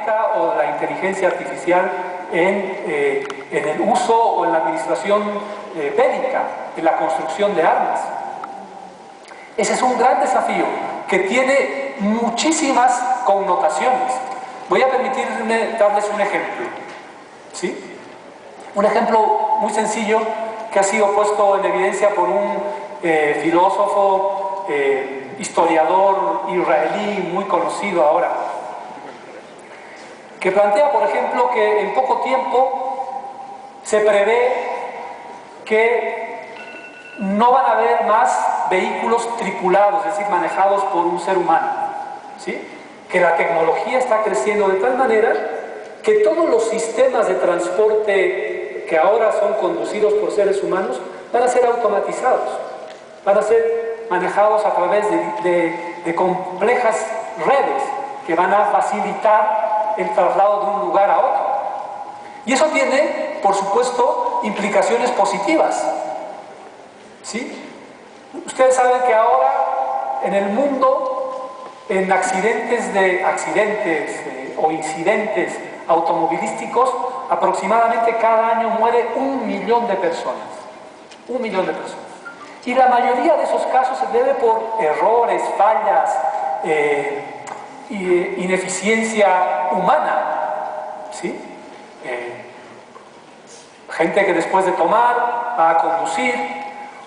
informática o de la inteligencia artificial en el uso o en la administración bélica, en la construcción de armas. Ese es un gran desafío que tiene muchísimas connotaciones. Voy a permitirme darles un ejemplo, ¿sí? Un ejemplo muy sencillo que ha sido puesto en evidencia por un filósofo, historiador israelí muy conocido ahora, que plantea, por ejemplo, que en poco tiempo se prevé que no van a haber más vehículos tripulados, es decir, manejados por un ser humano, ¿sí? Que la tecnología está creciendo de tal manera que todos los sistemas de transporte que ahora son conducidos por seres humanos van a ser automatizados, van a ser manejados a través de complejas redes que van a facilitar el traslado de un lugar a otro. Y eso tiene, por supuesto, implicaciones positivas, ¿sí? Ustedes saben que ahora en el mundo, en accidentes o incidentes automovilísticos, aproximadamente cada año muere 1 millón de personas. 1 millón de personas. Y la mayoría de esos casos se debe por errores, fallas, ineficiencia humana, ¿sí? Gente que después de tomar va a conducir,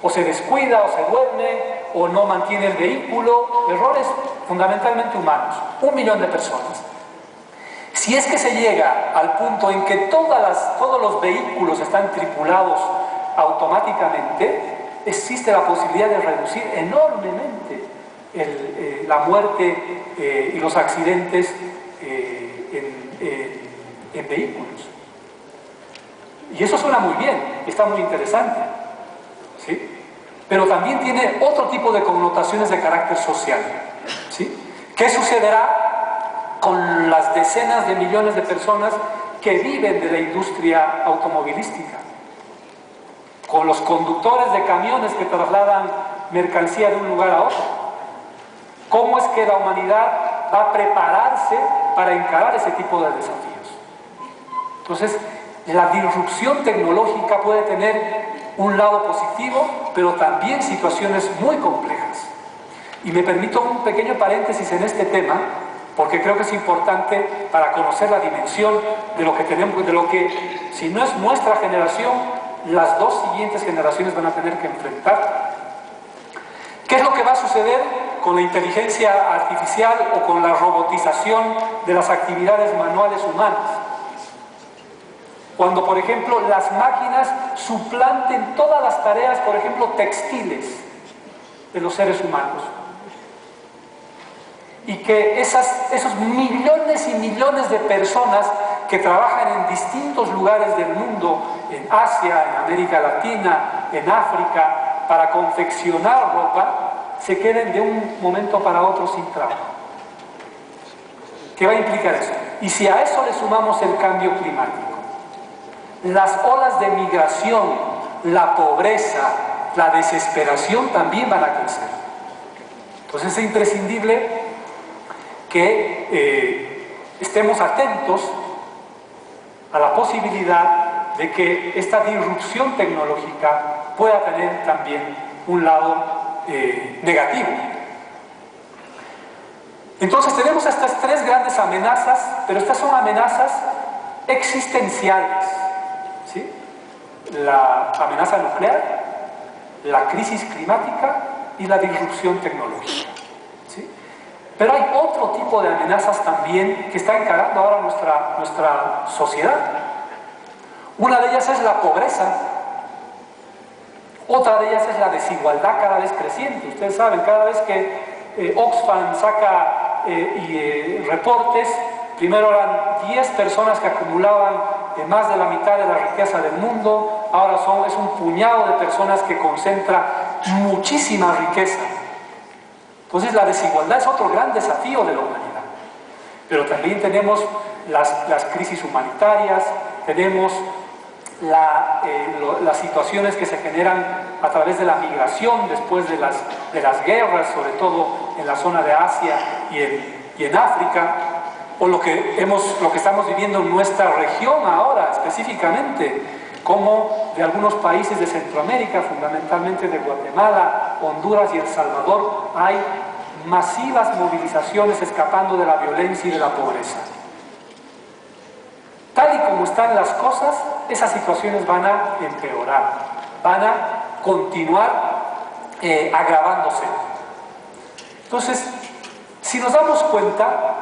o se descuida, o se duerme, o no mantiene el vehículo. Errores fundamentalmente humanos. 1 millón de personas. Si es que se llega al punto en que todos los vehículos están tripulados automáticamente, existe la posibilidad de reducir enormemente la muerte y los accidentes en vehículos. Y eso suena muy bien, está muy interesante, ¿sí? Pero también tiene otro tipo de connotaciones de carácter social, ¿sí? ¿Qué sucederá con las decenas de millones de personas que viven de la industria automovilística? Con los conductores de camiones que trasladan mercancía de un lugar a otro. ¿Cómo es que la humanidad va a prepararse para encarar ese tipo de desafíos? Entonces, la disrupción tecnológica puede tener un lado positivo, pero también situaciones muy complejas. Y me permito un pequeño paréntesis en este tema, porque creo que es importante para conocer la dimensión de lo que tenemos, de lo que, si no es nuestra generación, las dos siguientes generaciones van a tener que enfrentar. ¿Qué es lo que va a suceder con la inteligencia artificial o con la robotización de las actividades manuales humanas? Cuando, por ejemplo, las máquinas suplanten todas las tareas, por ejemplo, textiles de los seres humanos. Y que esos millones y millones de personas que trabajan en distintos lugares del mundo, en Asia, en América Latina, en África, para confeccionar ropa, se queden de un momento para otro sin trabajo. ¿Qué va a implicar eso? Y si a eso le sumamos el cambio climático, las olas de migración, la pobreza, la desesperación también van a crecer. Entonces es imprescindible que estemos atentos a la posibilidad de que esta disrupción tecnológica pueda tener también un lado negativo. Entonces tenemos estas tres grandes amenazas, pero estas son amenazas existenciales, ¿sí? La amenaza nuclear, la crisis climática y la disrupción tecnológica, ¿sí? Pero hay otro tipo de amenazas también que está encarando ahora nuestra sociedad. Una de ellas es la pobreza, otra de ellas es la desigualdad cada vez creciente. Ustedes saben, cada vez que Oxfam saca reportes, primero eran 10 personas que acumulaban más de la mitad de la riqueza del mundo, ahora es un puñado de personas que concentra muchísima riqueza. Entonces la desigualdad es otro gran desafío de la humanidad. Pero también tenemos las crisis humanitarias, tenemos las situaciones que se generan a través de la migración después de las guerras, sobre todo en la zona de Asia y en África. o lo que estamos viviendo en nuestra región ahora específicamente, como de algunos países de Centroamérica, fundamentalmente de Guatemala, Honduras y El Salvador, hay masivas movilizaciones escapando de la violencia y de la pobreza. Tal y como están las cosas, esas situaciones van a empeorar, van a continuar agravándose. Entonces, si nos damos cuenta,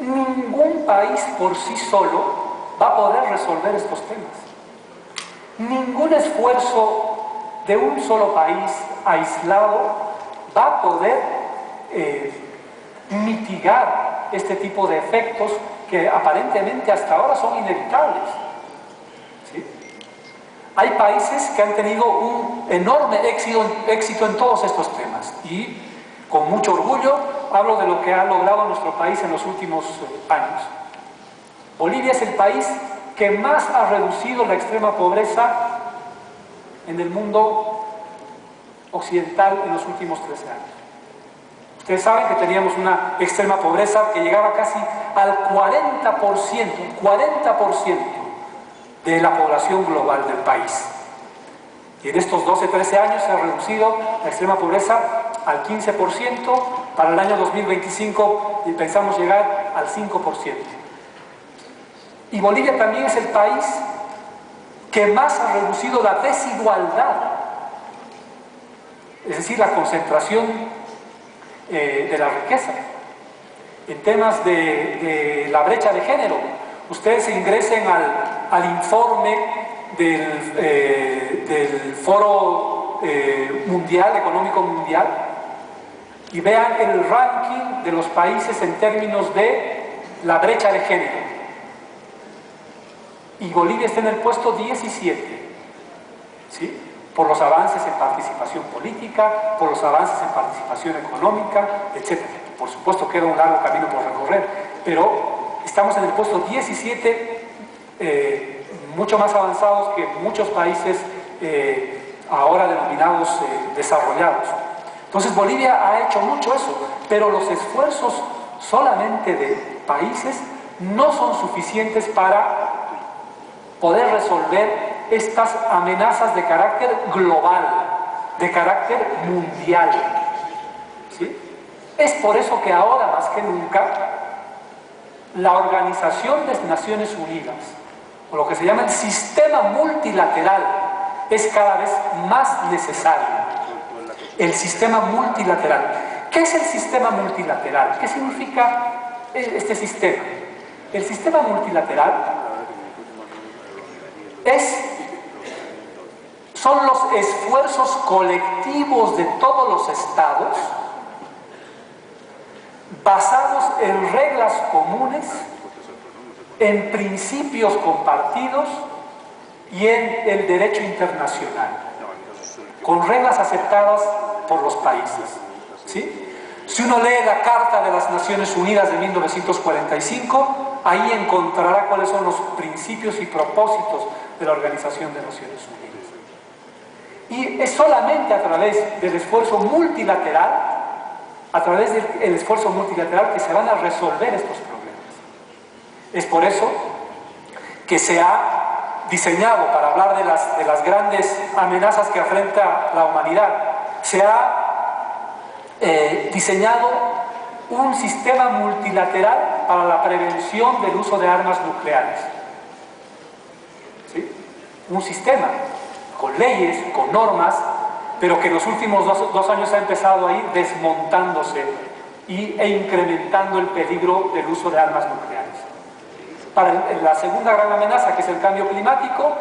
ningún país por sí solo va a poder resolver estos temas. Ningún esfuerzo de un solo país aislado va a poder mitigar este tipo de efectos que aparentemente hasta ahora son inevitables. ¿Sí? Hay países que han tenido un enorme éxito en todos estos temas y con mucho orgullo hablo de lo que ha logrado nuestro país en los últimos años. Bolivia es el país que más ha reducido la extrema pobreza en el mundo occidental en los últimos 13 años. Ustedes saben que teníamos una extrema pobreza que llegaba casi al 40% de la población global del país. Y en estos 12-13 años se ha reducido la extrema pobreza al 15%, para el año 2025 pensamos llegar al 5%. Y Bolivia también es el país que más ha reducido la desigualdad, es decir, la concentración de la riqueza. En temas de la brecha de género, ustedes ingresen al informe del Foro Económico Mundial y vean el ranking de los países en términos de la brecha de género. Y Bolivia está en el puesto 17, ¿sí? Por los avances en participación política, por los avances en participación económica, etc. Por supuesto queda un largo camino por recorrer, pero estamos en el puesto 17, mucho más avanzados que muchos países ahora denominados desarrollados. Entonces Bolivia ha hecho mucho eso, pero los esfuerzos solamente de países no son suficientes para poder resolver estas amenazas de carácter global, de carácter mundial. ¿Sí? Es por eso que ahora más que nunca la Organización de Naciones Unidas, o lo que se llama el sistema multilateral, es cada vez más necesario. El sistema multilateral. ¿Qué es el sistema multilateral? ¿Qué significa este sistema? El sistema multilateral son los esfuerzos colectivos de todos los estados basados en reglas comunes, en principios compartidos y en el derecho internacional, con reglas aceptadas por los países. ¿Sí? Si uno lee la Carta de las Naciones Unidas de 1945, ahí encontrará cuáles son los principios y propósitos de la Organización de Naciones Unidas. Y es solamente a través del esfuerzo multilateral, que se van a resolver estos problemas. Es por eso que se ha diseñado, para hablar de las grandes amenazas que afronta la humanidad, se ha diseñado un sistema multilateral para la prevención del uso de armas nucleares. ¿Sí? Un sistema con leyes, con normas, pero que en los últimos dos años ha empezado a ir desmontándose e incrementando el peligro del uso de armas nucleares. Para la segunda gran amenaza, que es el cambio climático,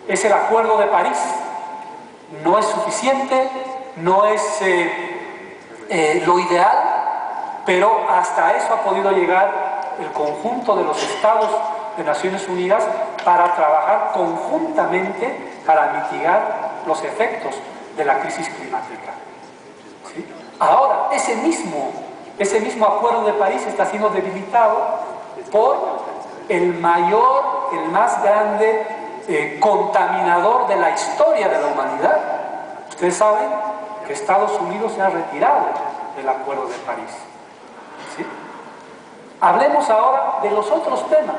es el Acuerdo de París. No es suficiente, no es lo ideal, pero hasta eso ha podido llegar el conjunto de los estados de Naciones Unidas para trabajar conjuntamente para mitigar los efectos de la crisis climática. ¿Sí? Ahora, ese mismo Acuerdo de París está siendo debilitado por el más grande contaminador de la historia de la humanidad. Ustedes saben que Estados Unidos se ha retirado del Acuerdo de París. ¿Sí? Hablemos ahora de los otros temas.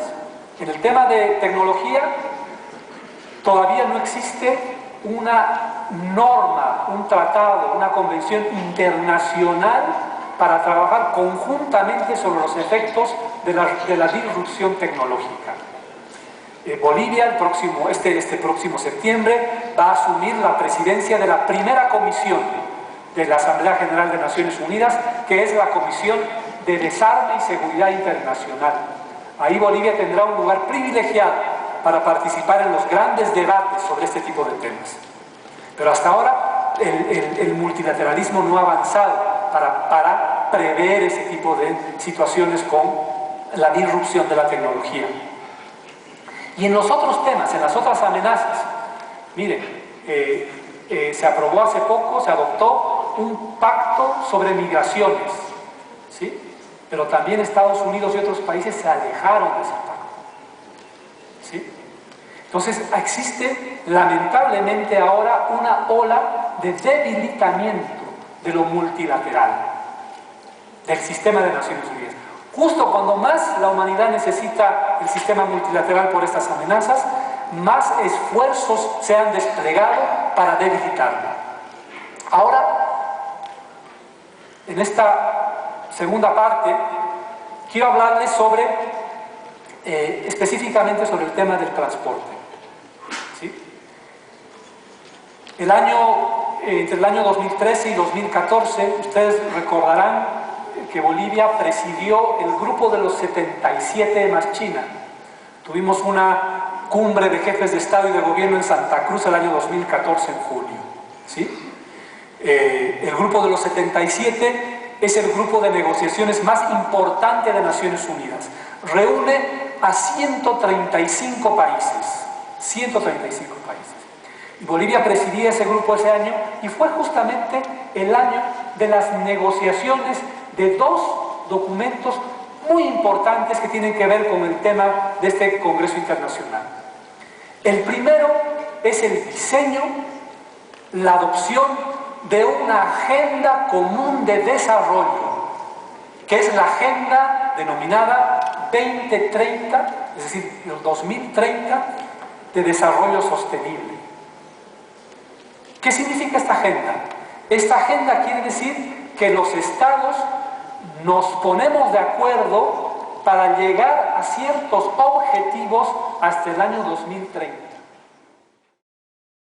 En el tema de tecnología, todavía no existe una norma, un tratado, una convención internacional para trabajar conjuntamente sobre los efectos de la disrupción tecnológica. Bolivia este próximo septiembre va a asumir la presidencia de la primera comisión de la Asamblea General de Naciones Unidas, que es la Comisión de Desarme y Seguridad Internacional. Ahí Bolivia tendrá un lugar privilegiado para participar en los grandes debates sobre este tipo de temas. Pero hasta ahora el multilateralismo no ha avanzado para prever ese tipo de situaciones con la disrupción de la tecnología. Y en los otros temas, en las otras amenazas, miren, se aprobó hace poco, se adoptó un pacto sobre migraciones, ¿sí? Pero también Estados Unidos y otros países se alejaron de ese pacto, ¿sí? Entonces existe lamentablemente ahora una ola de debilitamiento de lo multilateral, del sistema de Naciones Unidas. Justo cuando más la humanidad necesita el sistema multilateral por estas amenazas, más esfuerzos se han desplegado para debilitarlo. Ahora, en esta segunda parte, quiero hablarles específicamente sobre el tema del transporte. ¿Sí? Entre el año 2013 y 2014, ustedes recordarán que Bolivia presidió el grupo de los 77 más China. Tuvimos una cumbre de jefes de Estado y de Gobierno en Santa Cruz el año 2014, en julio. ¿Sí? El grupo de los 77 es el grupo de negociaciones más importante de Naciones Unidas. Reúne a 135 países. 135 países. Y Bolivia presidía ese grupo ese año y fue justamente el año de las negociaciones de dos documentos muy importantes que tienen que ver con el tema de este Congreso Internacional. El primero es el diseño, la adopción de una agenda común de desarrollo, que es la agenda denominada 2030, es decir, el 2030 de desarrollo sostenible. ¿Qué significa esta agenda? Esta agenda quiere decir que los estados nos ponemos de acuerdo para llegar a ciertos objetivos hasta el año 2030.